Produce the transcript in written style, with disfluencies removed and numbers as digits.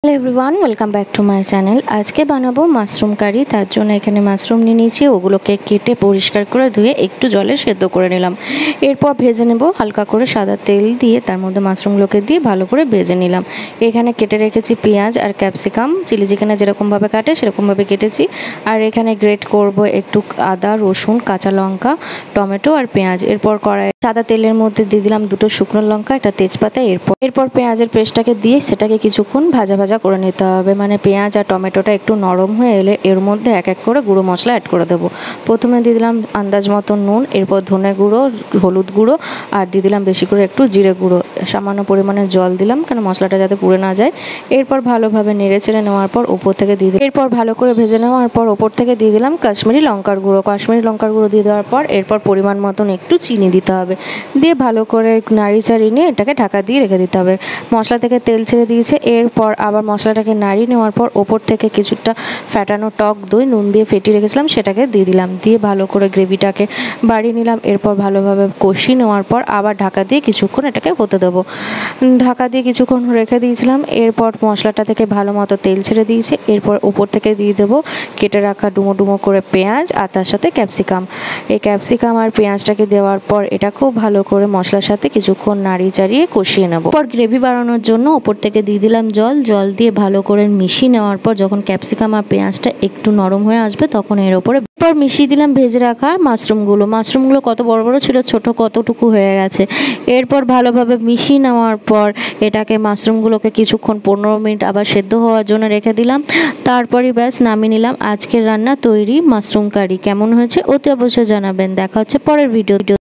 Hello everyone, welcome back to my channel. আজকে বানাবো mushroom কারি। তার জন্য এখানে মাশরুম নিয়ে নিয়েছি, ওগুলোকে কেটে পরিষ্কার করে ধুয়ে একটু জলে সেদ্ধ করে নিলাম। এরপর ভেজে নেব হালকা করে সাদা তেল দিয়ে, তার মধ্যে মাশরুমগুলোকে দিয়ে ভালো করে ভেজে নিলাম। এখানে কেটে রেখেছি পেঁয়াজ আর ক্যাপসিকাম, চিলি চিকেনে যেরকমভাবে কাটে সেরকমভাবে কেটেছি। আর এখানে গ্রেট করব একটু আদা, রসুন, কাঁচা লঙ্কা, টমেটো আর পেঁয়াজ। এরপর কড়াই সাদা তেলের মধ্যে দিয়ে দিলাম দুটো শুকনো লঙ্কা, একটা তেজপাতা। এরপর পেঁয়াজের পেস্টটাকে দিয়ে সেটাকে কিছুক্ষণ ভাজা ভাজা করে নিতে হবে। মানে পেঁয়াজ আর টমেটোটা একটু নরম হয়ে এলে এর মধ্যে এক এক করে গুঁড়ো মশলা অ্যাড করে দেবো। প্রথমে দিয়ে দিলাম আন্দাজ মতো নুন, এরপর ধনে গুঁড়ো, হলুদ গুঁড়ো আর দিয়ে দিলাম বেশি করে একটু জিরে গুঁড়ো। সামান্য পরিমাণে জল দিলাম কেন মশলাটা যাতে পুড়ে না যায়। এরপর ভালোভাবে নেড়ে চেড়ে নেওয়ার পর ওপর থেকে দিয়ে দিলাম, এরপর ভালো করে ভেজে নেওয়ার পর ওপর থেকে দিয়ে দিলাম কাশ্মীরি লঙ্কার গুঁড়ো। কাশ্মীরি লঙ্কার গুঁড়ো দিয়ে দেওয়ার পর এরপর পরিমাণ মতন একটু চিনি দিতে হবে, দিয়ে ভালো করে নাড়ি চাড়িয়ে নিয়ে এটাকে ঢাকা দিয়ে রেখে দিতে হবে। মশলা থেকে তেল ছেড়ে দিয়েছে। এরপর আবার মশলাটাকে নাড়িয়ে নেওয়ার পর ওপর থেকে কিছুটা ফ্যাটানো টক দই নুন দিয়ে ফেটিয়ে রেখেছিলাম সেটাকে দিয়ে দিলাম, দিয়ে ভালো করে গ্রেভিটাকে বাড়িয়ে নিলাম। এরপর ভালোভাবে কষিয়ে নেওয়ার পর আবার ঢাকা দিয়ে কিছুক্ষণ এটাকে হতে দেবো। ঢাকা দিয়ে কিছুক্ষণ রেখে দিয়েছিলাম। এরপর মশলাটা থেকে ভালো মতো তেল ছেড়ে দিয়েছে। এরপর উপর থেকে দিয়ে দেবো কেটে রাখা ডুমো ডুমো করে পেঁয়াজ আর তার সাথে ক্যাপসিকাম। এই ক্যাপসিকাম আর পেঁয়াজটাকে দেওয়ার পর এটা খুব ভালো করে মশলার সাথে কিছুক্ষণ নাড়িয়ে চাড়িয়ে কষিয়ে নেব। পর গ্রেভি বাড়ানোর জন্য ওপর থেকে দিয়ে দিলাম জল দিয়ে ভালো করে মিশিয়ে নেওয়ার পর যখন ক্যাপসিকাম আর পেঁয়াজটা একটু নরম হয়ে আসবে তখন এর ওপরে মিশিয়ে দিলাম ভেজে রাখা মাশরুমগুলো কত বড় বড় ছিল, ছোট কতটুকু হয়ে গেছে। এরপর ভালোভাবে মিশিয়ে নেওয়ার পর এটাকে মাশরুমগুলোকে কিছুক্ষণ 15 মিনিট আবার সেদ্ধ হওয়ার জন্য রেখে দিলাম। তারপরই ব্যাস নামিয়ে নিলাম। আজকের রান্না তৈরি মাশরুম কারি। কেমন হয়েছে অতি অবশ্যই জানাবেন। দেখা হচ্ছে পরের ভিডিও।